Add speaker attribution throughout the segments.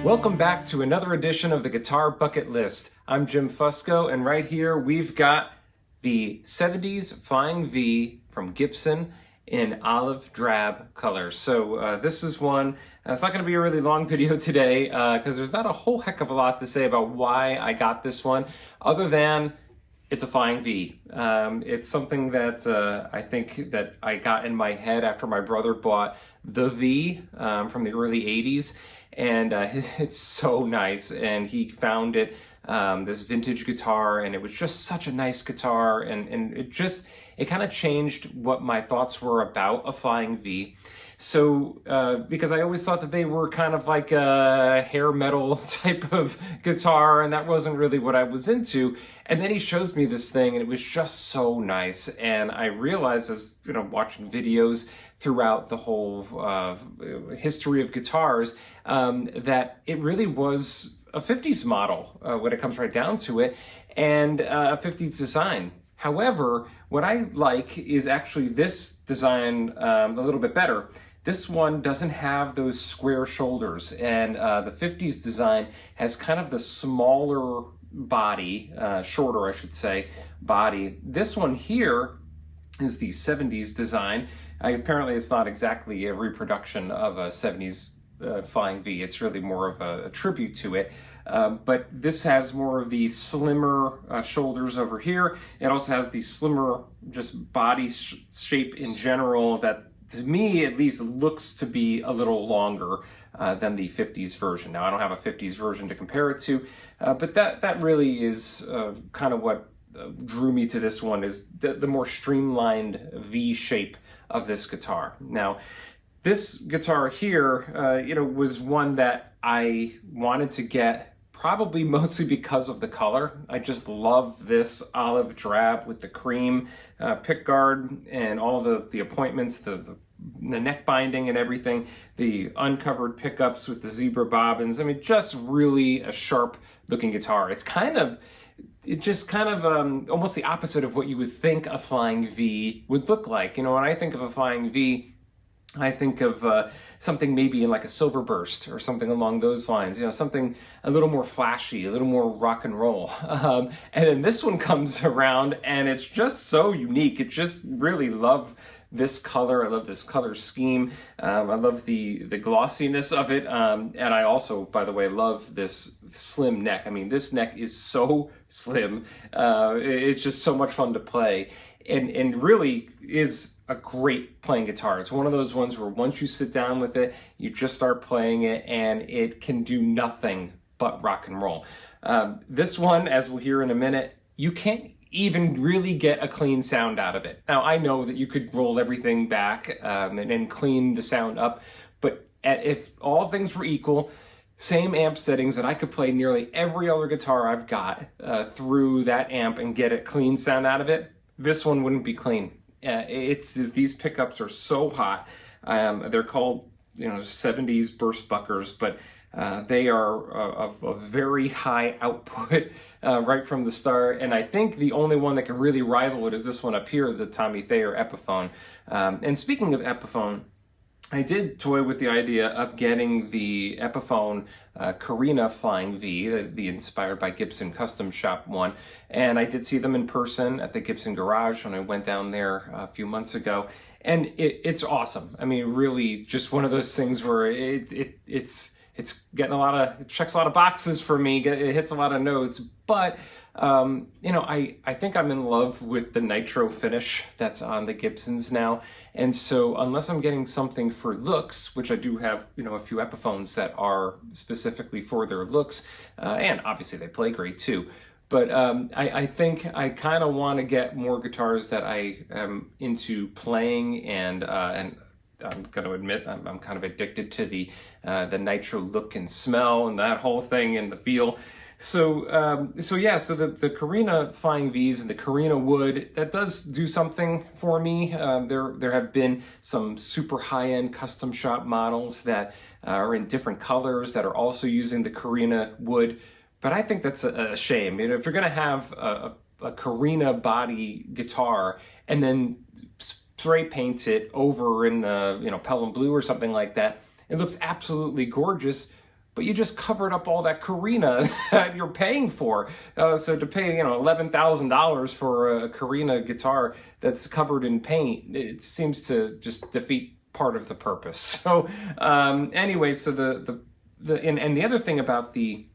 Speaker 1: Welcome back to another edition of the Guitar Bucket List. I'm Jim Fusco, and right here we've got the 70s Flying V from Gibson in olive drab color. So this is one, it's not going to be a really long video today because there's not a whole heck of a lot to say about why I got this one, other than it's a Flying V. It's something that I think that I got in my head after my brother bought the V from the early 80s. And it's so nice, and he found it, this vintage guitar, and it was just such a nice guitar, and it kind of changed what my thoughts were about a Flying V. So, because I always thought that they were kind of like a hair metal type of guitar, and that wasn't really what I was into. And then he shows me this thing, and it was just so nice. And I realized, as you know, watching videos throughout the whole history of guitars, that it really was a 50s model when it comes right down to it, and a 50s design. However, what I like is actually this design a little bit better. This one doesn't have those square shoulders, and the 50s design has kind of the smaller body, shorter I should say, body. This one here is the 70s design. Apparently it's not exactly a reproduction of a 70s Flying V. It's really more of a tribute to it. But this has more of the slimmer shoulders over here. It also has the slimmer just body shape in general that, to me at least, looks to be a little longer than the 50s version. Now, I don't have a 50s version to compare it to, but that really is kind of what drew me to this one, is the more streamlined V shape of this guitar. Now, this guitar here, was one that I wanted to get probably mostly because of the color. I just love this olive drab with the cream pickguard and all the appointments, the neck binding and everything, the uncovered pickups with the zebra bobbins. I mean, just really a sharp looking guitar. It's just kind of almost the opposite of what you would think a Flying V would look like. You know, when I think of a Flying V, I think of something maybe in like a Silverburst or something along those lines, something a little more flashy, a little more rock and roll. And then this one comes around and it's just so unique. It just really love this color. I love this color scheme. I love the glossiness of it. And I also, by the way, love this slim neck. I mean, this neck is so slim. It's just so much fun to play, and really is a great playing guitar. It's one of those ones where once you sit down with it, you just start playing it and it can do nothing but rock and roll. This one, as we'll hear in a minute, you can't even really get a clean sound out of it. Now, I know that you could roll everything back and clean the sound up, but if all things were equal, same amp settings, and I could play nearly every other guitar I've got through that amp and get a clean sound out of it, this one wouldn't be clean. These pickups are so hot. They're called 70s burst buckers, but they are of a very high output right from the start. And I think the only one that can really rival it is this one up here, the Tommy Thayer Epiphone. And speaking of Epiphone, I did toy with the idea of getting the Epiphone Carina Flying V, the inspired by Gibson Custom Shop one, and I did see them in person at the Gibson Garage when I went down there a few months ago, and it's awesome. I mean, really, just one of those things where it's getting it checks a lot of boxes for me. It hits a lot of notes, but I think I'm in love with the nitro finish that's on the Gibsons now. And so unless I'm getting something for looks, which I do have, a few Epiphones that are specifically for their looks, and obviously they play great too. But I think I kind of want to get more guitars that I am into playing, and I'm going to admit I'm kind of addicted to the nitro look and smell and that whole thing and the feel. So the Carina Flying Vs and the Carina wood, that does do something for me. There have been some super high-end custom shop models that are in different colors that are also using the Carina wood, but I think that's a shame. If you're going to have a Carina body guitar and then spray paint it over in pelham blue or something like that, it looks absolutely gorgeous. but you just covered up all that Carina that you're paying for. So to pay, $11,000 for a Carina guitar that's covered in paint, it seems to just defeat part of the purpose. So anyway, so and the other thing about the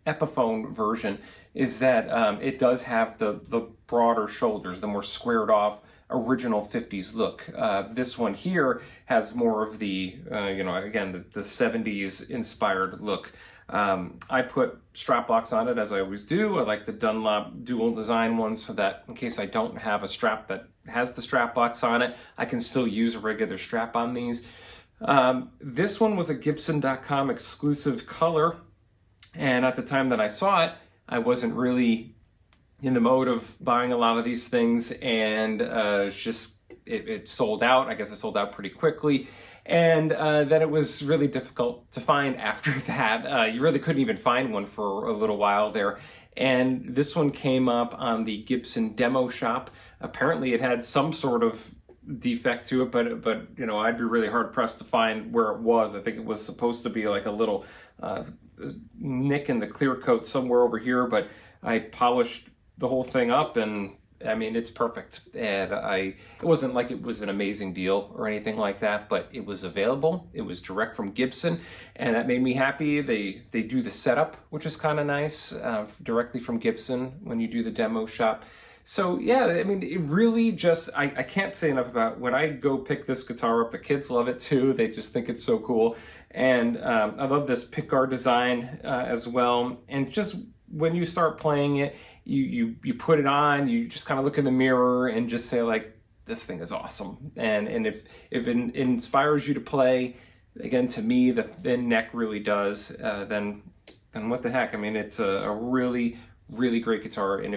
Speaker 1: Epiphone version is that it does have the broader shoulders, the more squared off original 50s look. This one here has more of the, again, the 70s inspired look. I put strap locks on it, as I always do. I like the Dunlop dual design ones so that in case I don't have a strap that has the strap locks on it, I can still use a regular strap on these. This one was a Gibson.com exclusive color, and at the time that I saw it, I wasn't really in the mode of buying a lot of these things, and it sold out. I guess it sold out pretty quickly, and then it was really difficult to find after that. You really couldn't even find one for a little while there, and this one came up on the Gibson demo shop. Apparently it had some sort of defect to it, but I'd be really hard pressed to find where it was. I think it was supposed to be like a little nick in the clear coat somewhere over here, but I polished the whole thing up, and I mean, it's perfect. And it wasn't like it was an amazing deal or anything like that, but it was available. It was direct from Gibson, and that made me happy. They do the setup, which is kind of nice, directly from Gibson when you do the demo shop. So yeah, I mean, it really just, I can't say enough about when I go pick this guitar up. The kids love it too. They just think it's so cool. And I love this pickguard design as well. And just when you start playing it, you put it on, you just kind of look in the mirror and just say like, this thing is awesome. And if it inspires you to play, again, to me, the thin neck really does, then what the heck? I mean, it's a really, really great guitar. And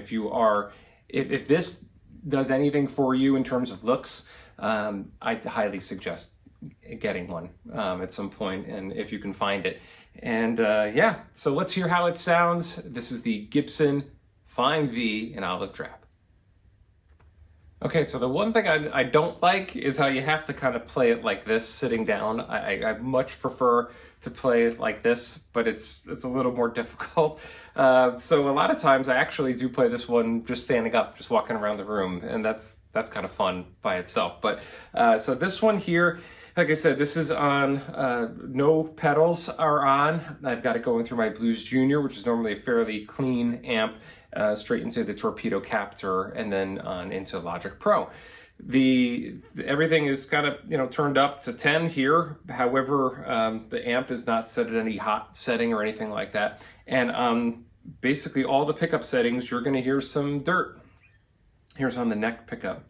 Speaker 1: if this does anything for you in terms of looks, I'd highly suggest getting one at some point, and if you can find it. And yeah, so let's hear how it sounds. This is the Gibson Flying V in Olive Drab. Okay, so the one thing I don't like is how you have to kind of play it like this, sitting down. I much prefer to play it like this, but it's a little more difficult. So a lot of times I actually do play this one just standing up, just walking around the room, and that's kind of fun by itself. But so this one here, like I said, this is on, no pedals are on. I've got it going through my Blues Junior, which is normally a fairly clean amp, straight into the Torpedo Captor, and then on into Logic Pro. Everything is kind of turned up to 10 here. However, the amp is not set at any hot setting or anything like that. And basically all the pickup settings, you're going to hear some dirt. Here's on the neck pickup.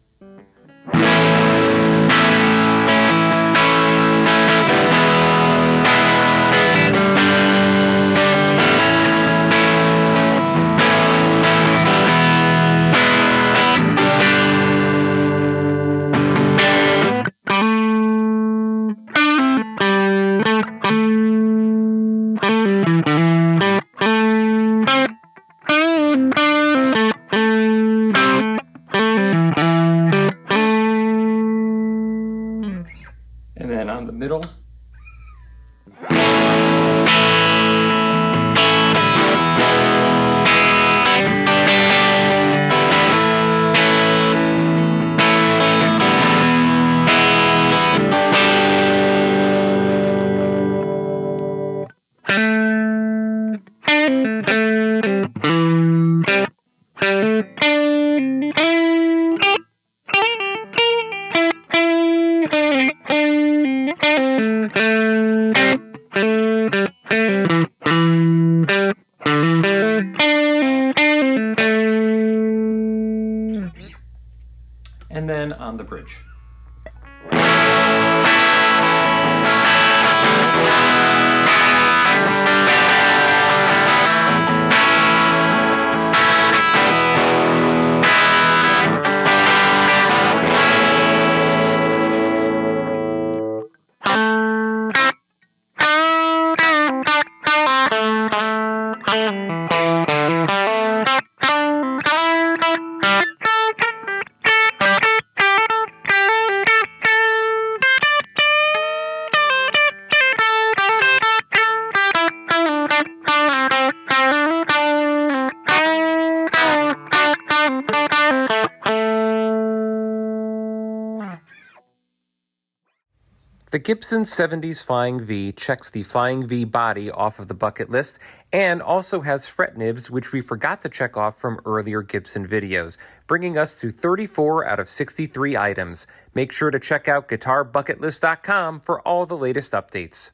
Speaker 1: And then on the middle. And then on the bridge. The Gibson 70s Flying V checks the Flying V body off of the bucket list and also has fret nibs, which we forgot to check off from earlier Gibson videos, bringing us to 34 out of 63 items. Make sure to check out guitarbucketlist.com for all the latest updates.